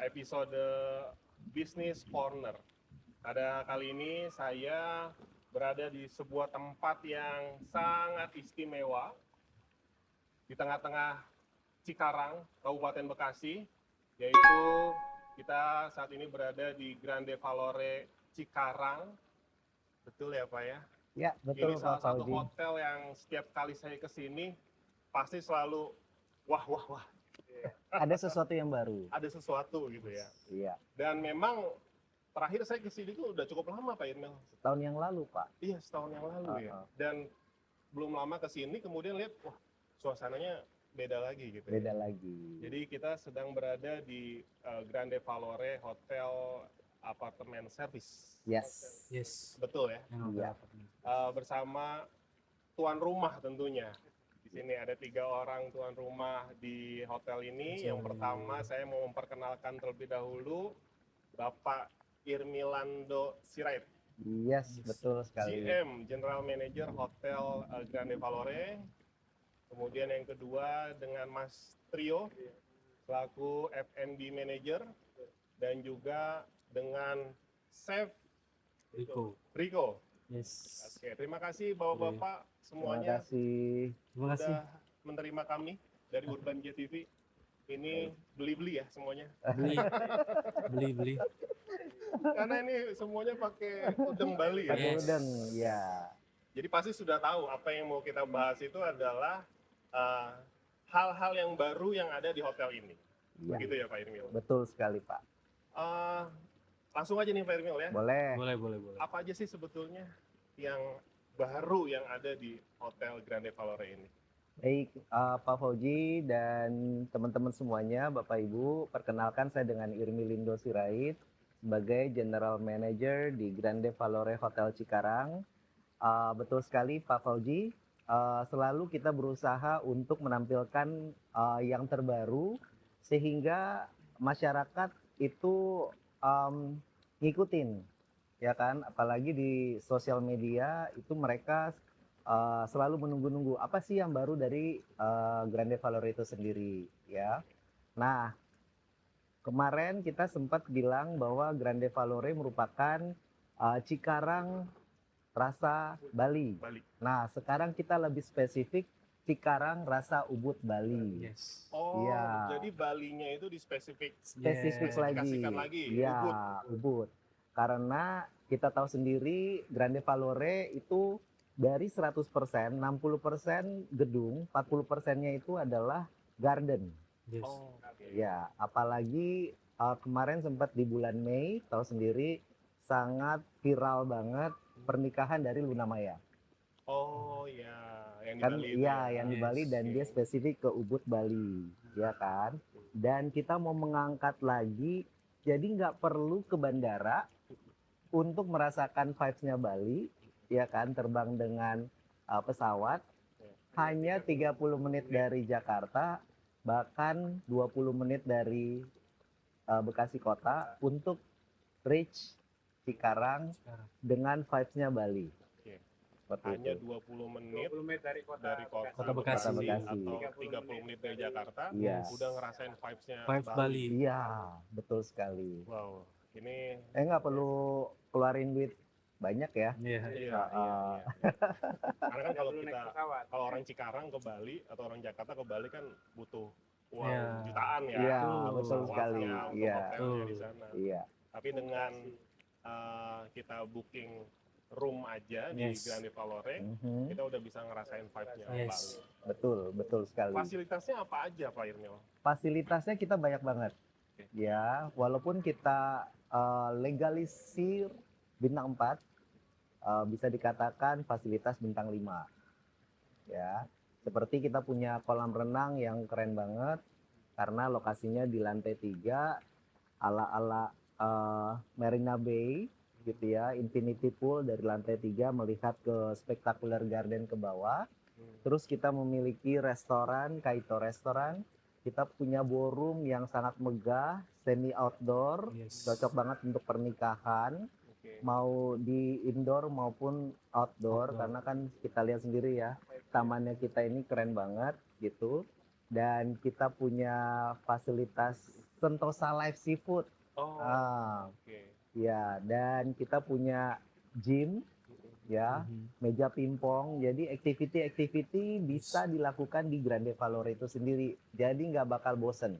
episode Business Corner. Pada kali ini saya berada di sebuah tempat yang sangat istimewa di tengah-tengah Cikarang, Kabupaten Bekasi, yaitu kita saat ini berada di Grande Valore Cikarang. Betul ya Pak ya? Ya, betul Ini salah Pak satu Fauji. hotel yang setiap kali saya kesini pasti selalu wah. Ada sesuatu yang baru. Ada sesuatu gitu ya. Iya, Dan memang terakhir saya kesini itu udah cukup lama Pak Irmel. tahun yang lalu Pak. Iya, setahun yang lalu ya. Dan belum lama kesini kemudian lihat wah suasananya beda lagi gitu. Beda ya. lagi. Jadi kita sedang berada di Grande Valore Hotel Apartemen Service. Yes. Betul ya. Iya. Bersama tuan rumah tentunya. Di sini ada 3 orang tuan rumah di hotel ini. Yang pertama saya mau memperkenalkan terlebih dahulu Bapak Irmilando Sirait. Yes, betul sekali. GM, General Manager Hotel Grande Valore. Kemudian yang kedua dengan Mas Trio selaku F&B Manager dan juga dengan Chef Rico. Yes. Oke, terima kasih Bapak-bapak Terima semuanya kasih. sudah menerima kami dari Urban Jet TV. Ini beli-beli ya semuanya. Beli. Karena ini semuanya pakai udeng Bali ya. Pakai udang, ya. Jadi pasti sudah tahu apa yang mau kita bahas itu adalah hal-hal yang baru yang ada di hotel ini. Iya. Begitu ya Pak Irmil. Betul sekali Pak. Langsung aja nih Pak Irmil ya. Boleh. Boleh. Apa aja sih sebetulnya yang baru yang ada di Hotel Grande Valore ini? Baik, Pak Fauji dan teman-teman semuanya, Bapak Ibu, perkenalkan saya dengan Irmilindo Sirait sebagai General Manager di Grande Valore Hotel Cikarang. Betul sekali Pak Fauji, selalu kita berusaha untuk menampilkan yang terbaru sehingga masyarakat itu ngikutin, ya kan? Apalagi di sosial media itu mereka selalu menunggu-nunggu apa sih yang baru dari Grande Valore itu sendiri, ya. Nah, kemarin kita sempat bilang bahwa Grande Valore merupakan Cikarang rasa Bali. Nah, sekarang kita lebih spesifik Cikarang rasa Ubud Bali. Yes. Oh, Iya. jadi Balinya itu dispesifik Spesifikasikan lagi. Ya, Ubud. Karena kita tahu sendiri Grande Valore itu dari 100%, 60% gedung, 40%-nya itu adalah garden. Yes. Oh, okay. Ya, apalagi kemarin sempat di bulan Mei, tahu sendiri sangat viral banget pernikahan dari Luna Maya. Oh ya, yang di Kan Bali itu iya, ya. yang di Bali dan dia spesifik ke Ubud Bali, ya kan? Dan kita mau mengangkat lagi, jadi nggak perlu ke bandara untuk merasakan vibes-nya Bali, ya kan? Terbang dengan pesawat, hanya 30 menit dari Jakarta, bahkan 20 menit dari Bekasi kota untuk reach Cikarang dengan vibes-nya Bali. Seperti hanya itu. 20 menit dari kota Bekasi. atau 30 menit dari Jakarta, Iya. udah ngerasain vibes-nya Vibes Bali. Iya, betul sekali. Wow, ini Nggak perlu keluarin duit banyak ya. iya. Karena kan kalau orang Cikarang ke Bali atau orang Jakarta ke Bali kan butuh uang jutaan ya. Iya, untuk betul sekali. pesawatnya, untuk Iya. hotelnya di sana. Iya. Tapi dengan kita booking room aja di Grande Valore, kita udah bisa ngerasain vibes-nya Bali. Betul sekali. Fasilitasnya apa aja Pak Irmil? Fasilitasnya kita banyak banget. Ya, walaupun kita legalisir bintang 4, bisa dikatakan fasilitas bintang 5. Ya, seperti kita punya kolam renang yang keren banget karena lokasinya di lantai 3 ala-ala Marina Bay gitu ya, infinity pool dari lantai 3 melihat ke spectacular garden ke bawah. Terus kita memiliki restoran, Kaito Restoran. Kita punya ballroom yang sangat megah, semi outdoor, cocok banget untuk pernikahan. Mau di indoor maupun outdoor, karena kan kita lihat sendiri ya, tamannya kita ini keren banget gitu. Dan kita punya fasilitas Sentosa Live Seafood. Oh, Ah, oke. ya, dan kita punya gym, ya, Mhm. meja pingpong. Jadi activity bisa dilakukan di Grande Valore itu sendiri. Jadi nggak bakal bosen.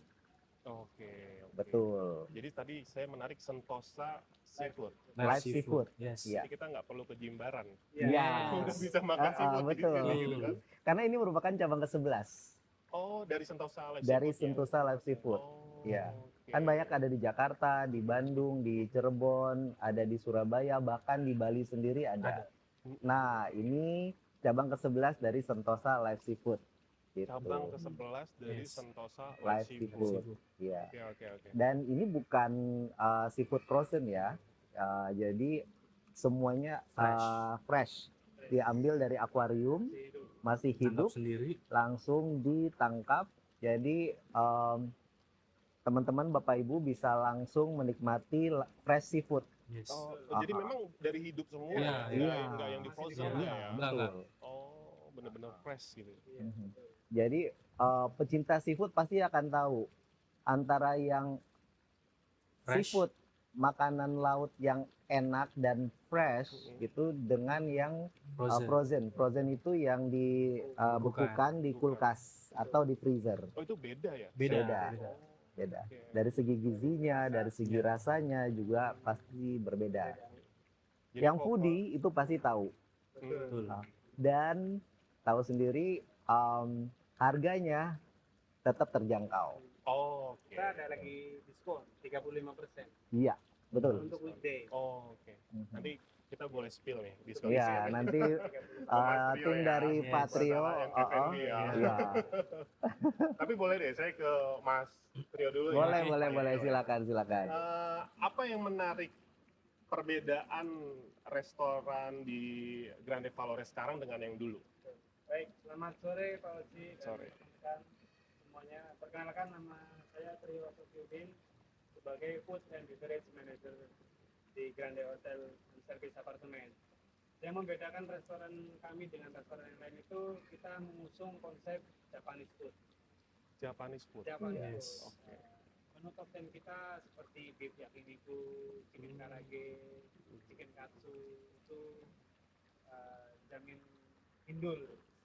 Oke, oke. Betul. Jadi tadi saya menarik Sentosa Seafood. Live seafood. Yes. Iya. Jadi kita nggak perlu ke Jimbaran. Iya. Udah bisa makan seafood di betul. sini gitu kan. Karena ini merupakan cabang ke-11 Oh, dari Sentosa Live dari Seafood ya? Sentosa Live Seafood. Oh, Iya. oke. Kan banyak ada di Jakarta, di Bandung, di Cirebon, ada di Surabaya, bahkan di Bali sendiri ada. Nah, ini cabang ke-11 dari Sentosa Live Seafood. Gitu. Cabang ke-11 dari Yes. Sentosa Live Live Seafood. Seafood. Iya. Oke, oke, oke. Dan ini bukan seafood frozen ya. Jadi semuanya fresh. Diambil dari akuarium, masih Tangkap hidup, sendiri. langsung ditangkap. Jadi teman-teman Bapak Ibu bisa langsung menikmati fresh seafood. Yes. Oh, jadi memang dari hidup semua Iya, ya? iya. Nggak yang di frozen Iya, ya? enggak. Betul. Oh, bener-bener fresh gitu. Mhm. Jadi pecinta seafood pasti akan tahu antara yang Fresh. seafood, makanan laut yang enak dan fresh itu dengan yang Frozen. frozen. Frozen itu yang dibekukan di kulkas atau di freezer. Oh, itu beda ya? Beda. Beda. Beda. Oke. Dari segi gizinya, dari segi Iya. rasanya juga pasti berbeda. Jadi Yang pokok- foodie itu pasti tahu Betul. dan tahu sendiri harganya tetap terjangkau. Oh, oke. Kita ada lagi diskon 35% Iya, betul. untuk weekday. Oh, oke. Mhm. Nanti kita boleh spill nih diskon. Iya, nanti Mas Trio tim ya. dari Yes. Pak Trio, Masalah yang F&B ya. iya. Tapi boleh deh, saya ke Mas Trio dulu Boleh, ya. boleh, silakan. Apa yang menarik perbedaan restoran di Grande Valore sekarang dengan yang dulu? Baik, selamat sore Pak Oji dan Sore. rekan semuanya. Perkenalkan nama saya Trio Sofiuddin sebagai Food and Beverage Manager di Grande Hotel and Service Apartemen. Yang membedakan restoran kami dengan restoran yang lain itu kita mengusung konsep Japanese food. Japanese food. Japanese Yes. food. Oke. Menu top 10 kita seperti beef yakiniku, chicken karage, chicken katsu itu jamin hindul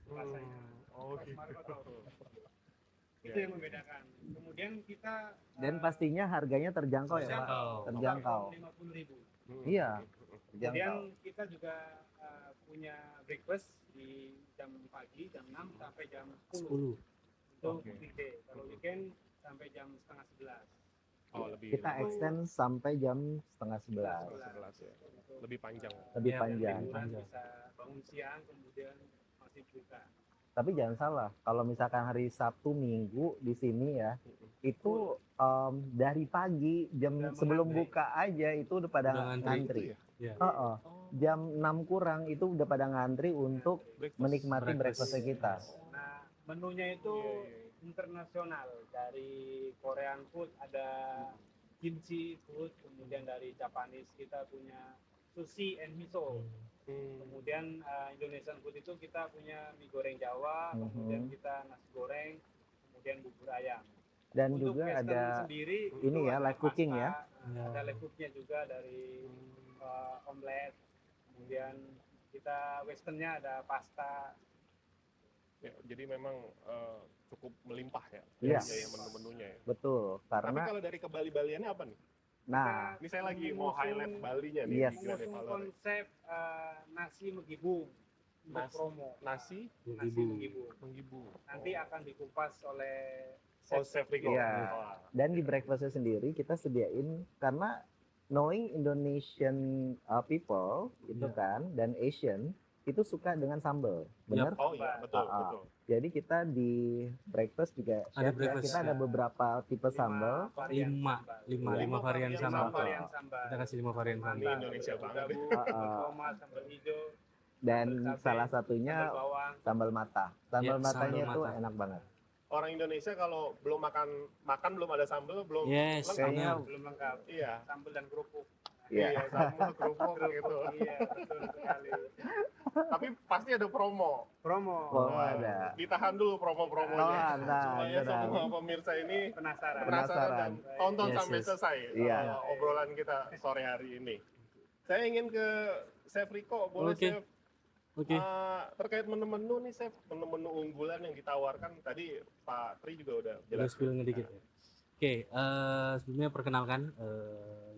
rasanya. Oh, Mas gitu. Marco tahu. Itu Ya. yang membedakan. Kemudian kita Dan pastinya harganya terjangkau ya, Pak. Terjangkau. Terjangkau. 50.000. Iya. Kemudian Terjangkau. kita juga punya breakfast di jam pagi jam 6 sampai jam 10 10. untuk Oke. weekday. Kalau weekend sampai jam setengah 11. Oh, lebih Kita extend sampai jam setengah 11. 11 ya. Lebih panjang. Lebih Iya, panjang. Liburan Panjang. bisa bangun siang kemudian masih buka. Tapi jangan salah, kalau misalkan hari Sabtu Minggu di sini ya, itu dari pagi Udah sebelum mengantri. buka aja itu udah pada Udah ngantri. ngantri. Itu ya? Ya. Heeh. Jam 6 kurang itu udah pada ngantri untuk Breakfast. menikmati Breakfast. breakfastnya kita. Nah, menunya itu Iya, iya, iya. internasional, dari Korean food ada kimchi food, kemudian dari Japanese kita punya sushi and miso. Kemudian Indonesian food itu kita punya mie goreng Jawa, Mhm. kemudian kita nasi goreng, kemudian bubur ayam. Dan Untuk juga Western ada sendiri ini itu ya, ada live cooking pasta, ya. Ya. ada live cooknya juga dari omelet, kemudian kita Westernnya ada pasta. Ya, jadi memang cukup melimpah ya. Iya. Ya, menu-menunya ya. betul Tapi karena kalau dari ke Bali-Baliannya apa nih? nah Ini saya lagi mau highlight Balinya nih Yes. di Grande Mengusung Valore. konsep nasi megibung untuk Nasi- promo. Nasi Nasi Ibu. megibung. menggibu. Nanti akan dikupas oleh Oh, Chef Rico. Iya. Wah. dan di breakfastnya sendiri kita sediain karena knowing Indonesian people itu Iya. kan dan Asian itu suka dengan sambal, benar? Oh iya, betul, Ah, betul. Jadi kita di breakfast juga Ada chef, ya, breakfast, kita ada ya. beberapa tipe sambal. varian Lima. sambal. Lima Lima varian varian sambal. sambal. varian sambal. Kita kasih 5 varian Ini sambal. Indonesia banget. Tomat, sambal hijau, Dan sambal cabai, salah satunya sambal bawang. sambal mata. Sambal Ya, matanya sambal itu mata. enak banget. Orang Indonesia kalau belum makan belum ada sambal belum Yes, lengkap. Kayaknya Belum lengkap. Iya. Sambal dan kerupuk. Iya. Iya, sambal kerupuk gitu. Iya, betul sekali. Tapi pasti ada promo. Promo. Oh, Nah, ada. Ditahan dulu promo-promonya Nah, supaya tenang. semua pemirsa ini Penasaran. penasaran dan tonton Yes, sampai yes. selesai Iya. obrolan kita sore hari ini. Saya ingin ke Chef Rico, boleh Oke. Chef? Oke. Terkait menu-menu nih Chef, menu-menu unggulan yang ditawarkan tadi Pak Tri juga udah Udah jelas. spill ngedikit ya. Oke, sebelumnya perkenalkan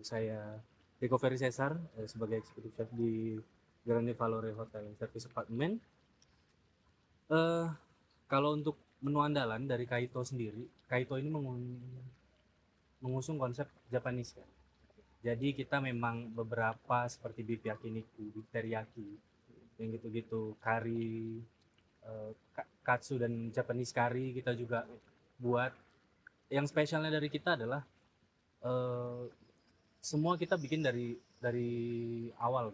saya Rico Ferry Cesar sebagai eksekutif chef di Grande Valore Hotel and Service Apartment. Kalau untuk menu andalan dari Kaito sendiri, Kaito ini mengusung konsep Japanese ya. Jadi kita memang beberapa seperti beef yakiniku, beef teriyaki, yang gitu-gitu, kari, katsu dan Japanese curry kita juga buat. Yang spesialnya dari kita adalah semua kita bikin dari awal,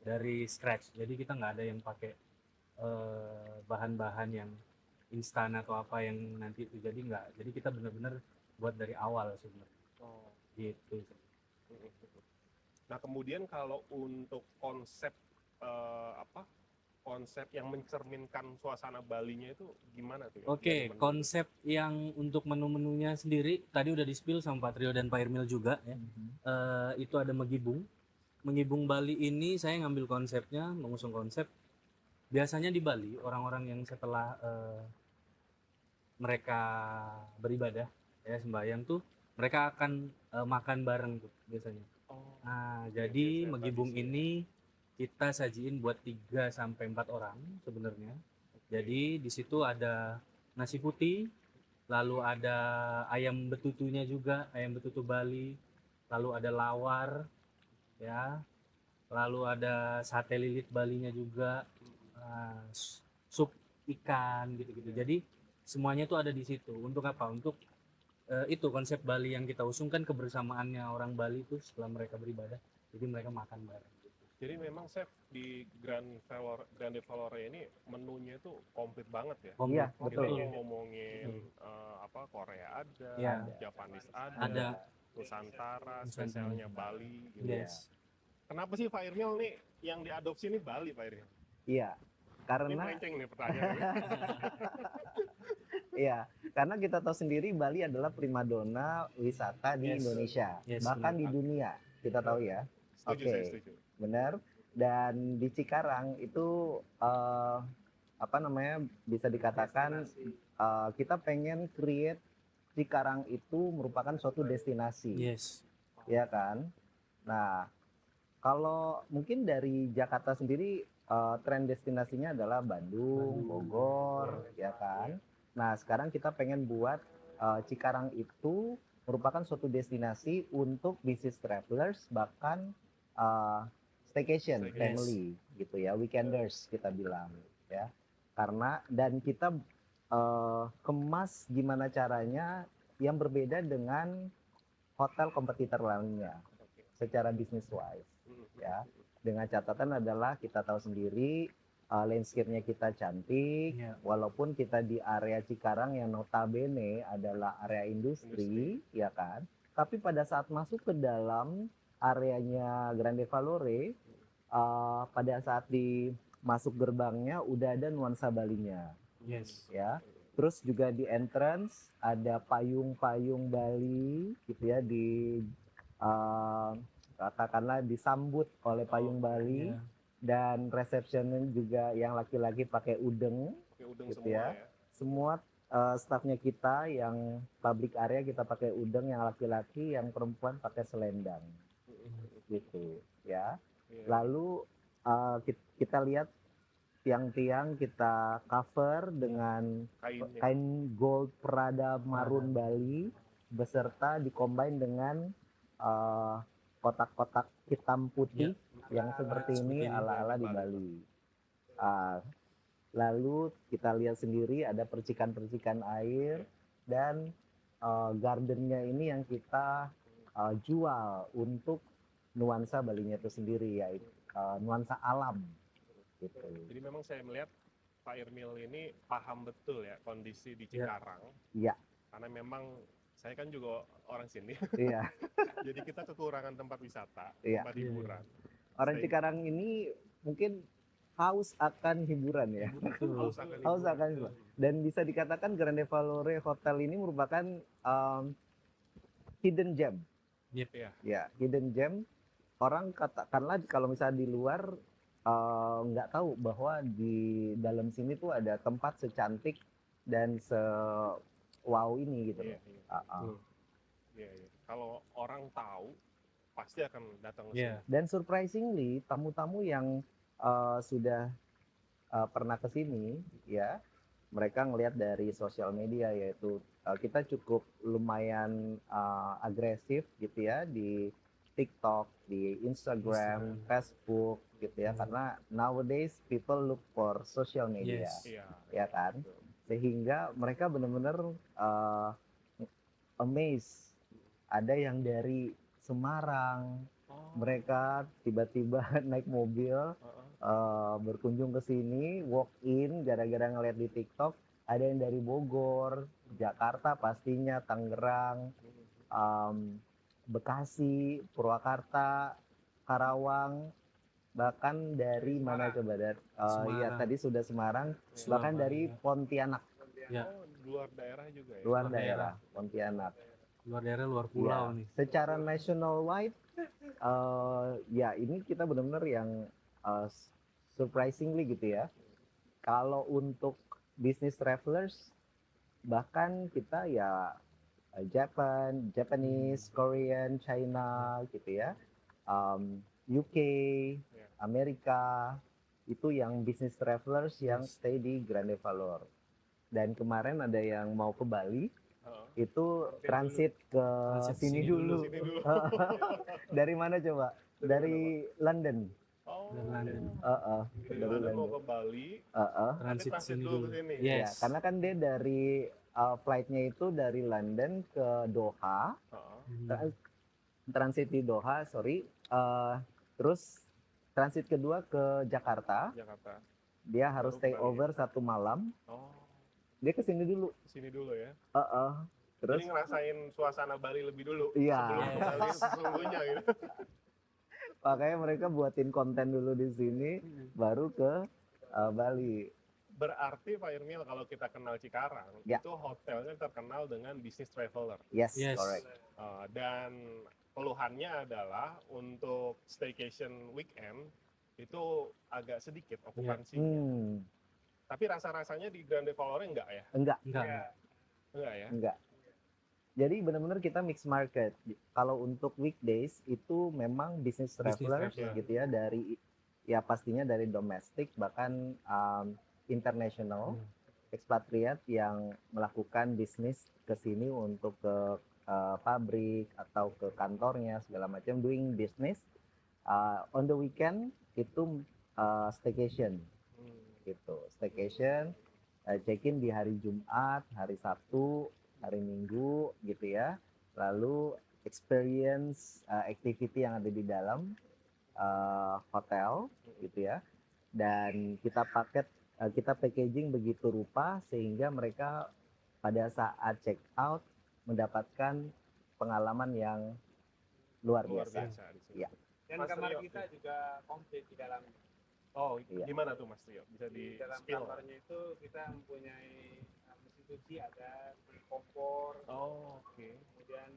dari scratch. Jadi kita nggak ada yang pakai bahan-bahan yang instan atau apa yang nanti itu, jadi nggak. Jadi kita benar-benar buat dari awal sebenarnya. Oh. Gitu. Nah kemudian kalau untuk konsep konsep yang mencerminkan suasana Balinya itu gimana tuh? Oke, konsep yang untuk menu-menunya sendiri tadi udah di-spill sama Pak Trio dan Pak Irmil juga ya. Itu ada Megibung. Megibung Bali ini saya ngambil konsepnya, mengusung konsep. Biasanya di Bali orang-orang yang setelah mereka beribadah ya sembahyang tuh mereka akan makan bareng tuh biasanya. Nah, jadi Megibung ini kita sajiin buat 3 sampai 4 orang sebenarnya. Jadi di situ ada nasi putih, lalu ada ayam betutunya juga, ayam betutu Bali, lalu ada lawar, ya, lalu ada sate lilit Balinya juga, sup ikan gitu-gitu. Jadi semuanya itu ada di situ. Untuk apa? Untuk itu konsep Bali yang kita usungkan, kebersamaannya orang Bali itu setelah mereka beribadah, jadi mereka makan bareng. Jadi memang Chef di Grande Valore ini menunya itu komplit banget ya. Iya, Kita betul. mau ngomongin Korea ada, Ya. Japanese ada, Ada. Nusantara, Nusantara. spesialnya Bali. Gitu. Yes. Kenapa sih Pak Irmil nih yang diadopsi nih Bali Pak Irmil? Iya, Ini karena melenceng nih pertanyaannya. iya, karena kita tahu sendiri Bali adalah primadona wisata di Yes. Indonesia, Yes, bahkan benar. di dunia. Kita tahu ya. Setuju, Oke. saya setuju. Benar. Dan di Cikarang itu bisa dikatakan kita pengen create Cikarang itu merupakan suatu destinasi, Yes. ya kan? Nah, kalau mungkin dari Jakarta sendiri tren destinasinya adalah Bandung, Bogor, ya kan? Nah, sekarang kita pengen buat Cikarang itu merupakan suatu destinasi untuk business travelers, bahkan staycation Staycation. family gitu ya, weekenders kita bilang ya. Karena dan kita kemas gimana caranya yang berbeda dengan hotel kompetitor lainnya secara business wise ya. Dengan catatan adalah kita tahu sendiri landscape-nya kita cantik, Ya. walaupun kita di area Cikarang yang notabene adalah area industri, ya kan. Tapi pada saat masuk ke dalam areanya Grande Valore, pada saat di masuk gerbangnya udah ada nuansa Balinya, Yes. ya. Terus juga di entrance ada payung-payung Bali, gitu ya, di katakanlah disambut oleh payung Bali. Ya. Dan receptionnya juga yang laki-laki pakai udeng, Pakai udeng gitu semua ya. ya. Semua stafnya kita yang public area kita pakai udeng, yang laki-laki, yang perempuan pakai selendang, gitu ya. Iya. Lalu kita lihat tiang-tiang kita cover dengan Kainnya. kain gold Prada Marun Bali, beserta dikombin dengan kotak-kotak hitam putih yang seperti ini seperti ini. ala-ala di Bali. Lalu kita lihat sendiri ada percikan-percikan air dan gardennya ini yang kita jual untuk nuansa Balinya itu sendiri, yaitu nuansa alam. Gitu. Jadi memang saya melihat Pak Irmil ini paham betul ya kondisi di Ya. Cikarang. Iya. Karena memang saya kan juga orang sini. Iya. Jadi kita kekurangan tempat wisata, Iya. tempat hiburan. Orang Stay. Cikarang ini mungkin haus akan hiburan ya. Haus akan Haus hiburan. akan hiburan. Dan bisa dikatakan Grande Valore Hotel ini merupakan hidden gem. Iya. Ya, hidden gem. Orang katakanlah kalau misalnya di luar nggak tahu bahwa di dalam sini tuh ada tempat secantik dan wow ini gitu Iya, loh. iya. Betul. Iya, iya. Kalau orang tahu pasti akan datang ke Iya. sini. Dan surprisingly tamu-tamu yang sudah pernah ke sini ya, mereka ngelihat dari sosial media, yaitu kita cukup lumayan agresif gitu ya di TikTok, di Instagram, Facebook gitu ya, karena nowadays people look for social media, Yes. Iya. ya kan, Betul. sehingga mereka benar-benar amazed. Ada yang dari Semarang, Oh. mereka tiba-tiba naik mobil Heeh. berkunjung ke sini, walk in gara-gara ngeliat di TikTok. Ada yang dari Bogor, Jakarta pastinya, Tangerang, Bekasi, Purwakarta, Karawang, bahkan dari mana Semarang. coba dari ya Semarang. tadi sudah Semarang, Iya. bahkan Surabaya. dari Pontianak, Ya. Oh, luar daerah juga ya. luar Luar daerah. daerah, Pontianak. Luar daerah, luar pulau Ya, nih. secara national wide, ya ini kita benar-benar yang uh, surprisingly gitu ya. Kalau untuk business travelers, bahkan kita ya Japanese, Korean, China gitu ya, UK, Ya. Amerika, itu yang business travelers yang Yes. stay di Grande Valor. Dan kemarin ada yang mau ke Bali, Heeh. itu transit ke Transit sini sini dulu. Sini dulu. Dari mana coba? Dari London. Oh. Dari London. Dari Dari London mau London. ke Bali, Heeh. tapi transit dulu ke sini. Ya, Yes. karena kan dia dari flightnya itu dari London ke Doha, Heeh. tra- transit di Doha, sorry. Terus transit kedua ke Jakarta, Jakarta. dia harus Baru stay ke Bali. over 1 malam. Oh, Dia ke sini dulu. sini dulu ya. Terus Jadi ngerasain suasana Bali lebih dulu Iya. sebelum ke Bali sesungguhnya gitu. makanya mereka buatin konten dulu di sini, baru ke Bali. Berarti Pak Irmil kalau kita kenal Cikarang, Ya. itu hotelnya terkenal dengan business traveler. Yes, Yes. correct. Dan keluhannya adalah untuk staycation weekend itu agak sedikit okupansinya. Tapi rasa-rasanya di Grande Valore enggak ya? Enggak, Enggak. Iya. Enggak ya? enggak. Jadi benar-benar kita mix market. Kalau untuk weekdays itu memang business travelers traveler. gitu ya, dari ya pastinya dari domestik bahkan international expatriate yang melakukan bisnis ke sini untuk ke pabrik atau ke kantornya segala macam, doing business. On the weekend itu staycation gitu, staycation, check-in di hari Jumat, hari Sabtu, hari Minggu gitu ya, lalu experience activity yang ada di dalam hotel gitu ya, dan kita packaging begitu rupa sehingga mereka pada saat check out mendapatkan pengalaman yang luar biasa. di sini. Ya. Dan Mas kamar Rio. kita juga komplit di dalamnya. Oh, Iya. gimana tuh Mas Tio? Bisa Di dalam di-spill? kamarnya itu kita mempunyai mesin cuci, ada kompor, Oh, oke. kemudian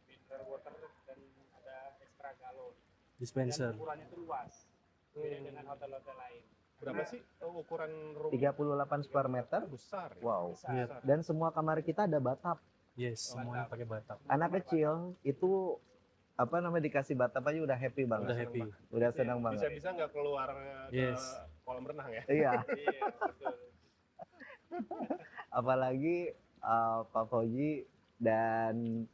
mineral water, dan ada extra galon. Dispenser. Dan ukurannya itu luas, beda dengan hotel-hotel lain. Berapa sih ukuran room? 38 square meter. Besar ya? Wow. Besar. Dan semua kamar kita ada bathtub. Yes, semuanya pakai batap. Anak kecil itu dikasih bathtub aja udah happy banget. Udah happy. Udah senang banget. Bisa-bisa nggak keluar ke Yes. kolam renang ya? Iya, Iya, betul. apalagi Pak Fauji dan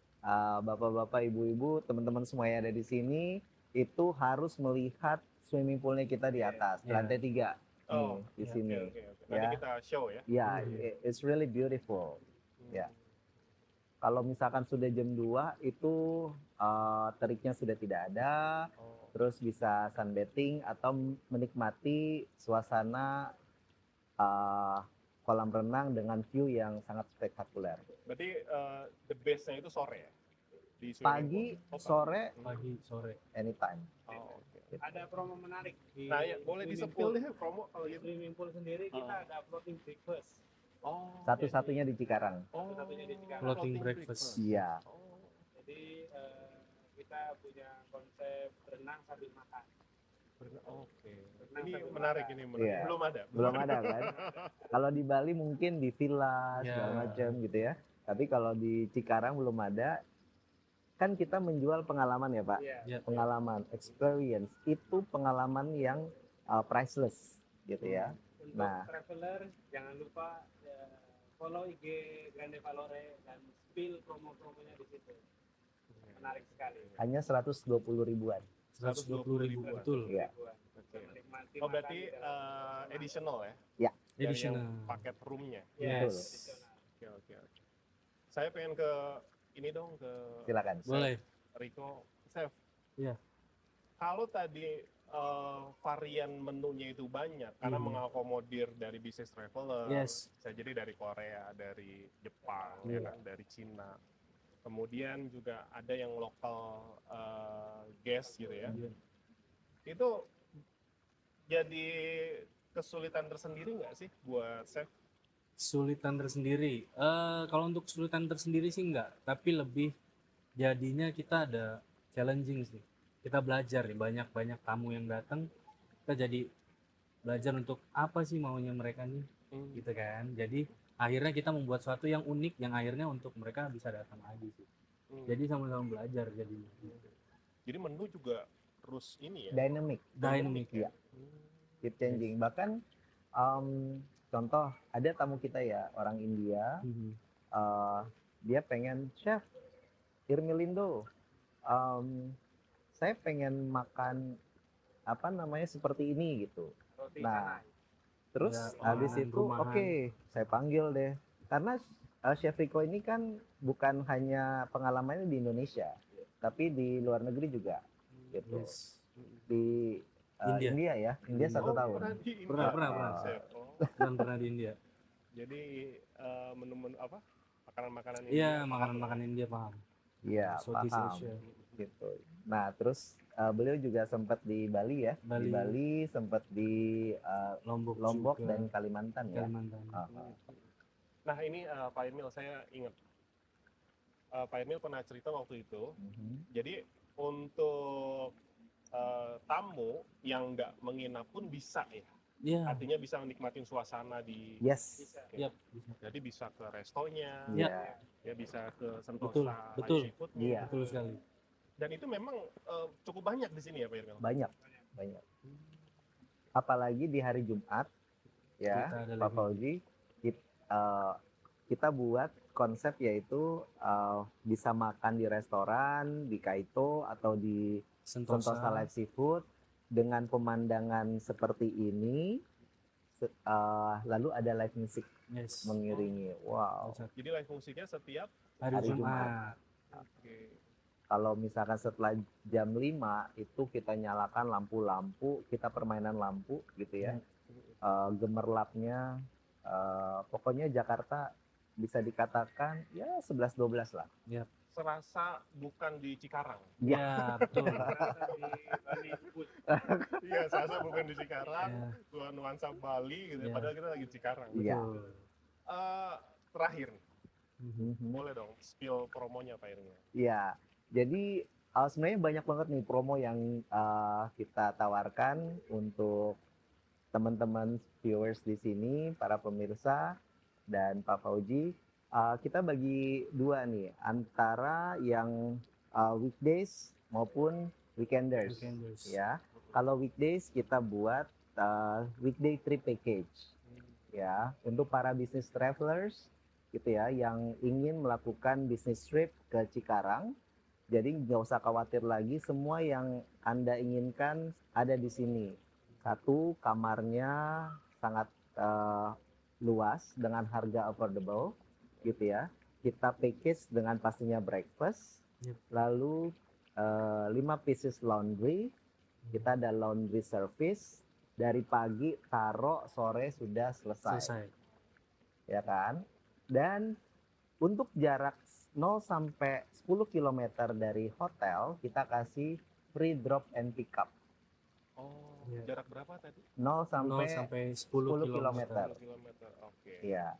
bapak-bapak, ibu-ibu, teman-teman semua yang ada di sini itu harus melihat swimming poolnya kita di atas, Iya. lantai 3 Oh, di iya. sini. Oke. Nanti Ya. kita show ya. Ya, it's really beautiful. Ya. Kalau misalkan sudah jam 2 itu teriknya sudah tidak ada, Oh. terus bisa sunbathing atau menikmati suasana kolam renang dengan view yang sangat spektakuler. Berarti the best-nya itu sore ya? Di swimming Pagi, pool? Oh, sore, Pagi, sore. anytime. Oh, oke. Ada promo menarik di Nah, ya, boleh swimming di-spill pool. deh promo kalau Di gitu. swimming pool sendiri kita Oh. ada floating breakfast. Oh, Satu-satunya di Cikarang. Satu-satunya di Cikarang. Floating breakfast. Iya. Oh. Jadi kita punya konsep berenang sambil makan. Oke. Berenang Ini sambil menarik makan. ini menarik. Iya. Belum ada. Belum ada kan? Kalau di Bali mungkin di villa Ya. segala macam gitu ya. Tapi kalau di Cikarang belum ada. Kan kita menjual pengalaman ya Pak. Iya. Ya. Pengalaman, experience. Itu pengalaman yang priceless gitu ya. Untuk Nah. traveler jangan lupa follow IG Grande Valore dan spill promo-promonya di situ. Menarik sekali. Hanya 120 ribuan. 120.000 betul. Iya. Oke. Menikmati Oh, makan berarti di dalam additional ya? Ya. Dari yang Additional. paket roomnya. Yes. additional. Oke. Saya pengen ke ini dong, ke Silakan. Boleh. Rico. Chef. Iya. Kalau tadi varian menunya itu banyak karena mengakomodir dari bisnis traveler, Yes. bisa jadi dari Korea, dari Jepang, Iya. ya kan, dari Cina. Kemudian juga ada yang lokal guest gitu ya. Iya. Itu jadi kesulitan tersendiri nggak sih buat chef? Kesulitan tersendiri. Kalau untuk kesulitan tersendiri sih enggak, tapi lebih jadinya kita ada challenging sih. Kita belajar nih, banyak tamu yang datang, kita jadi belajar untuk apa sih maunya mereka nih, gitu kan. Jadi akhirnya kita membuat sesuatu yang unik, yang akhirnya untuk mereka bisa datang lagi sih. Jadi sama-sama belajar jadinya. Jadi menu juga terus ini ya. Dynamic, Dynamic ya. Keep changing. Bahkan contoh ada tamu kita ya orang India, dia pengen chef Irmilindo, saya pengen makan apa namanya seperti ini gitu. Roti Nah, canai. terus Ya, habis makanan itu rumahan. oke, saya panggil deh. Karena Chef Rico ini kan bukan hanya pengalamannya di Indonesia, tapi di luar negeri juga gitu. Yes. Di India. ya, India 1 tahun. Pernah di India, Pernah. chef. Oh, Dan pernah di India. jadi menu-menu apa? Makanan-makanan Iya, India. makanan India paham. Iya, Southeast paham. Asia. Gitu. Nah, terus beliau juga sempat di Bali ya. Di Bali. Bali, sempat di Lombok juga. dan Kalimantan ya. Kalimantan. Nah ini Pak Emil, saya ingat Pak Emil pernah cerita waktu itu. Jadi untuk tamu yang nggak menginap pun bisa ya. Iya. Artinya bisa menikmatin suasana di. Yes. Bisa. Yap. Jadi bisa ke restonya, Iya. ya bisa ke Betul, Sentosa betul. seafoodnya. Iya. Betul sekali. Dan itu memang cukup banyak di sini ya Pak Emil. Banyak. Apalagi di hari Jumat ya, Kita ada Pak lagi. Fauji, kita buat konsep yaitu bisa makan di restoran, di Kaito atau di Sentosa Live Seafood dengan pemandangan seperti ini. Lalu ada live music Yes. mengiringi. Wow. Jadi live musiknya setiap. Hari hari Jumat. Oke. Kalau misalkan setelah jam 5 itu kita nyalakan lampu-lampu, kita permainan lampu gitu ya. Gemerlapnya pokoknya Jakarta bisa dikatakan ya 11-12 lah. Serasa bukan di Cikarang. Ya, betul. Rasa di Bali Ubud. Iya, serasa bukan di Cikarang. Ya, Nuansa Bali gitu. Iya. Padahal kita lagi di Cikarang. Iya. betul. Terakhir, Mhm. boleh dong spill promonya Pak Irma. Iya, jadi sebenarnya banyak banget nih promo yang kita tawarkan untuk teman-teman viewers di sini, para pemirsa dan Pak Fauji. Kita bagi dua nih, antara yang weekdays maupun weekenders. Weekenders. Ya, kalau weekdays kita buat weekday trip package. Ya, untuk para business travelers gitu ya yang ingin melakukan business trip ke Cikarang. Jadi nggak usah khawatir lagi, semua yang Anda inginkan ada di sini. Satu, kamarnya sangat luas dengan harga affordable gitu ya. Kita package dengan pastinya breakfast, Yep. lalu 5 pieces laundry, kita ada laundry service, dari pagi taruh sore sudah selesai. Ya kan? Dan untuk jarak 0 sampai 10 km dari hotel, kita kasih free drop and pick up. Oh, Iya. jarak berapa tadi? 0 0 sampai sampai 10 kilometer. kilometer. 10 kilometer. Oke. ya.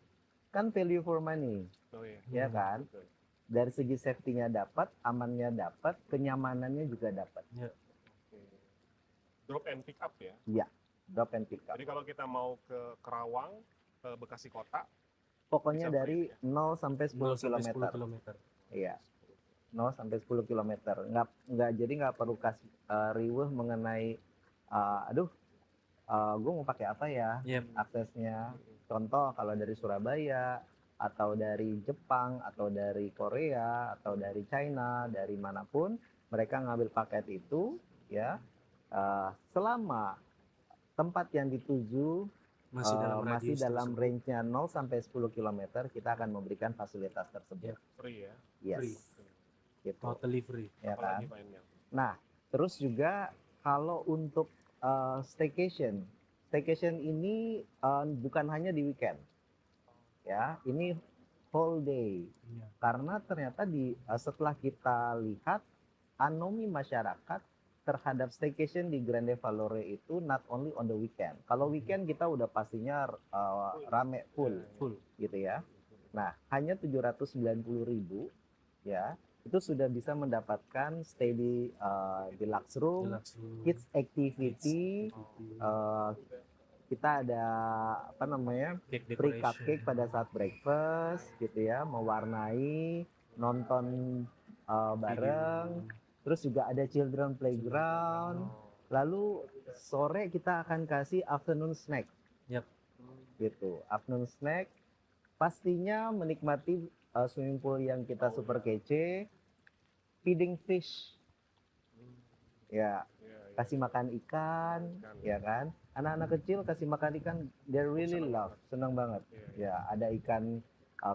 Kan value for money, Oh iya. ya kan? Betul. Dari segi safety-nya dapat, amannya dapat, kenyamanannya juga dapat. Oke. Drop and pick up ya. Drop and pick up. Jadi kalau kita mau ke Kerawang, ke Bekasi Kota, Pokoknya bisa dari free 0 sampai 0 10 sampai 10 kilometer. kilometer. Iya. 0 sampai 10 kilometer. Nggak jadi nggak perlu kasih riweuh mengenai aduh gue mau pakai apa ya Yep. aksesnya. Contoh kalau dari Surabaya atau dari Jepang atau dari Korea atau dari China, dari manapun mereka ngambil paket itu ya selama tempat yang dituju masih dalam tersebut. range-nya 0 sampai 10 km, kita akan memberikan fasilitas tersebut. free ya. Yes. Free. Gitu. Totally free. Ya kan? Apalagi Pak Emil? Nah, terus juga kalau untuk staycation ini bukan hanya di weekend, ya, ini whole day. Iya. Karena ternyata setelah kita lihat anomi masyarakat terhadap staycation di Grande Valore itu not only on the weekend. Kalau weekend kita udah pastinya rame full, gitu ya. Nah, hanya 790.000 ya. Itu sudah bisa mendapatkan stay di deluxe room, kids activity, kita ada apa namanya free cupcake pada saat breakfast gitu ya, mewarnai, nonton bareng, terus juga ada children playground, lalu sore kita akan kasih afternoon snack. Yap. Gitu, afternoon snack, pastinya menikmati swimming pool yang kita super kece, feeding fish, ya, kasih makan ikan, ya kan? Anak-anak kecil kasih makan ikan, they really love, senang banget. Ya, ada ikan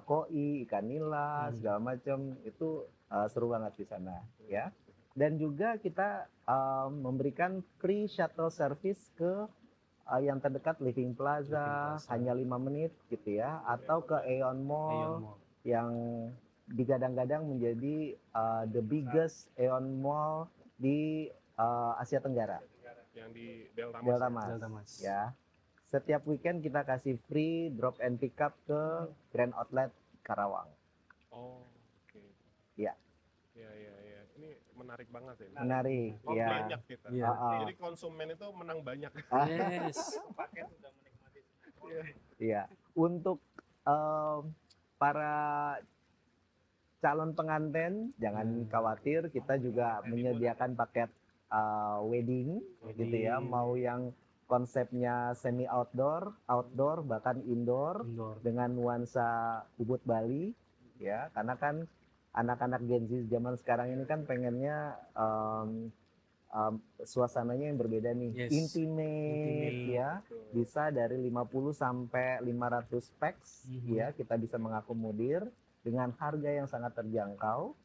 koi, ikan nila, segala macam, itu seru banget di sana, ya. Dan juga kita memberikan free shuttle service ke yang terdekat Living Plaza, hanya 5 menit gitu ya, atau ke Aeon Mall yang digadang-gadang menjadi the biggest Aeon Mall di Asia Tenggara. Yang di Delta Mas. Ya. Setiap weekend kita kasih free drop and pick up ke Grand Outlet Karawang. Oh, oke. Ya. Ya. Ini menarik banget ya. Menarik, ya. Banyak kita. Jadi konsumen itu menang banyak. Yes. Paket sudah menikmati. Iya. Untuk para calon pengantin jangan khawatir, kita juga menyediakan paket wedding gitu ya, mau yang konsepnya semi outdoor, bahkan indoor. Dengan nuansa Ubud Bali ya, karena kan anak-anak Gen Z zaman sekarang ini kan pengennya suasananya yang berbeda nih, intimate ya, bisa dari 50 sampai 500 packs ya, kita bisa mengakomodir dengan harga yang sangat terjangkau,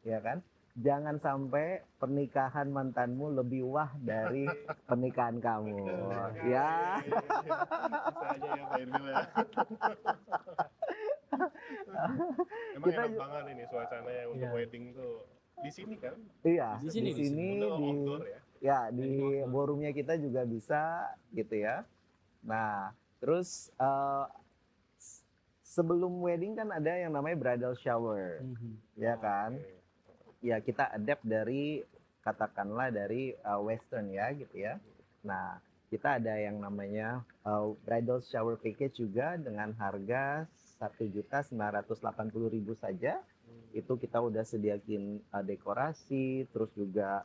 ya kan? Jangan sampai pernikahan mantanmu lebih wah dari pernikahan kamu, ya. Bisa aja ya Pak Irmil ya. Emang Kita enak banget ini suasananya untuk wedding tuh. Di sini kan? Iya, di sini outdoor ya. Ya, di ballroomnya kita juga bisa gitu ya. Nah, terus sebelum wedding kan ada yang namanya bridal shower, ya kan? Ya, kita adapt dari, katakanlah dari western ya gitu ya. Nah, kita ada yang namanya bridal shower package juga dengan harga 1.980.000 saja. Itu kita udah sediain dekorasi, terus juga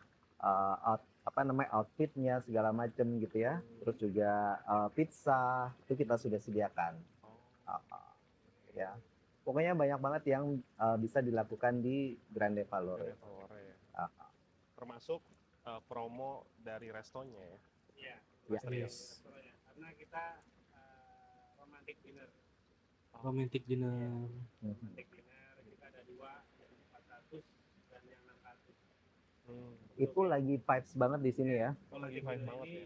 outfitnya segala macam gitu ya. Terus juga pizza itu kita sudah sediakan. Ya. Pokoknya banyak banget yang bisa dilakukan di Grande Valore. Termasuk promo dari restonya ya. Iya. Yes. Karena kita romantic dinner. Romantic dinner. Romantic dinner kita ada 2, yang 400 dan yang 600. Itu lagi vibes banget di sini ya. Oh, lagi vibes banget ya.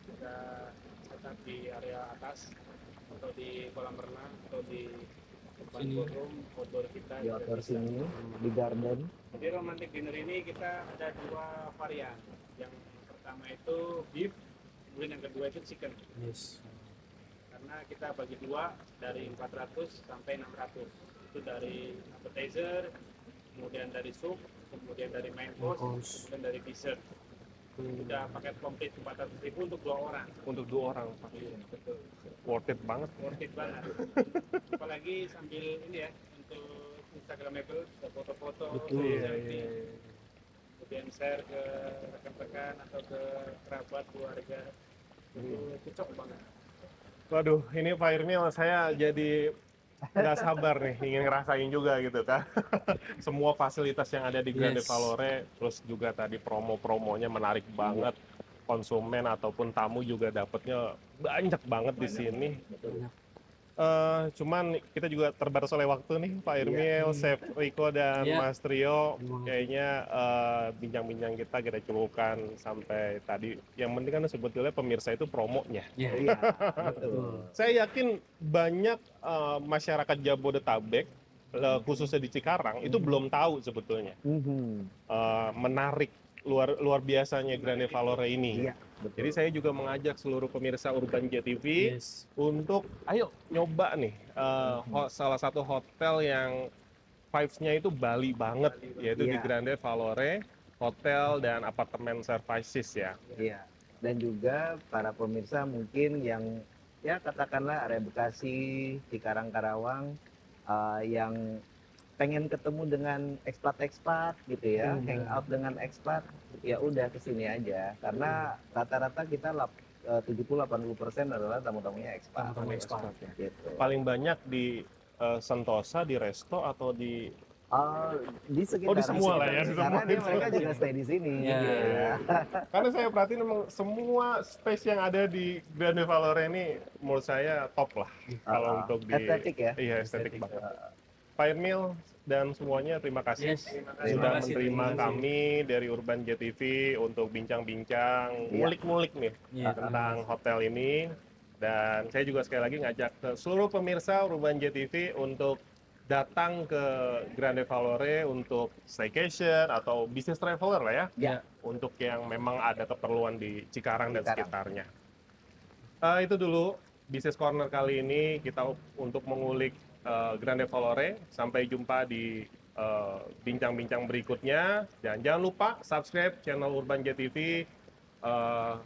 Kita setup di area atas, atau di kolam renang, atau di depan ballroom outdoor kita. Di outdoor sini, di garden. Jadi romantic dinner ini kita ada 2 varian. Yang pertama itu beef, kemudian yang kedua itu chicken. Yes. Karena kita bagi 2 dari 400 sampai 600. Itu dari appetizer, kemudian dari soup, kemudian dari main course, kemudian dari dessert. Udah paket komplit 400.000 untuk 2 orang. Untuk 2 orang, Pak. Iya, betul. Worth it banget. Worth it banget. Apalagi sambil ini ya, untuk Instagramable, bisa foto-foto, Betul. selfie, kemudian share ke rekan-rekan atau ke kerabat, keluarga. Itu cocok banget. Waduh, ini Pak Irmil saya jadi nggak sabar nih, ingin ngerasain juga gitu kan. Semua fasilitas yang ada di Grande Yes. Valore, terus juga tadi promo-promonya menarik banget. Konsumen ataupun tamu juga dapatnya banyak banget di sini. Cuman kita juga terbatas oleh waktu nih, Pak Irmil, Chef Riko dan Iya. Mas Trio. Terima kasih. Kayaknya bincang-bincang kita cukupkan sampai tadi. Yang penting kan sebetulnya pemirsa itu promonya. Iya. Iya, betul. Saya yakin banyak masyarakat Jabodetabek, khususnya di Cikarang, itu belum tahu sebetulnya Mhm. menarik luar biasanya Grande Valore ini. Iya, betul. Jadi saya juga mengajak seluruh pemirsa Urban JTV Yes. untuk ayo nyoba nih salah satu hotel yang vibes-nya itu Bali banget, yaitu di Iya. Grande Valore Hotel dan Apartemen Services ya. Iya. Dan juga para pemirsa mungkin yang ya katakanlah area Bekasi, Cikarang, Karawang yang pengen ketemu dengan ekspat-ekspat gitu ya, hangout dengan ekspat, ya udah kesini aja. Karena rata-rata kita 70-80% adalah tamu-tamunya ekspat. Tamu-tamu ekspat. Gitu. Paling banyak di Sentosa, di Resto atau di Di sekitar di semua lah ya, di karena semua. mereka juga stay di sini. Iya. gitu ya. karena saya perhatiin memang semua space yang ada di Grande Valore ini menurut saya top lah kalau untuk di Estetik ya. Iya, estetik Estetik. banget. Pak Irmil dan semuanya terima kasih Yes. sudah Terima kasih, menerima terima kasih. kami dari Urban JTV untuk bincang-bincang, Iya. ngulik-ngulik nih Iya. tentang hotel ini. Dan saya juga sekali lagi ngajak ke seluruh pemirsa Urban JTV untuk datang ke Grande Valore untuk staycation atau business traveler lah ya. Ya. Untuk yang memang ada keperluan di Cikarang dan Cikarang. sekitarnya. Itu dulu Business Corner kali ini kita untuk mengulik Grande Valore. Sampai jumpa di bincang-bincang berikutnya. Dan jangan lupa subscribe channel Urban JTV.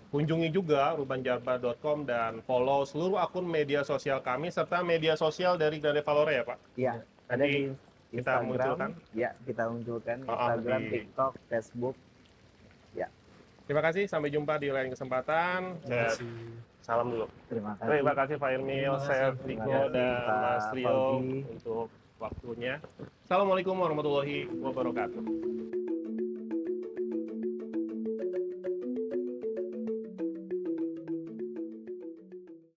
Kunjungi juga urbanjarba.com dan follow seluruh akun media sosial kami serta media sosial dari Grande Valore ya Pak. Iya, ada Nanti di kita Instagram. munculkan. Ya, kita munculkan Oh, Instagram, di- TikTok, Facebook. Terima kasih, sampai jumpa di lain kesempatan. Terima kasih. Salam dulu. Terima kasih. Terima kasih Pak Irmil, Terima kasih. Chef Terima Riko kasih, dan Pak Mas Trio Fauzi. untuk waktunya. Assalamualaikum warahmatullahi wabarakatuh.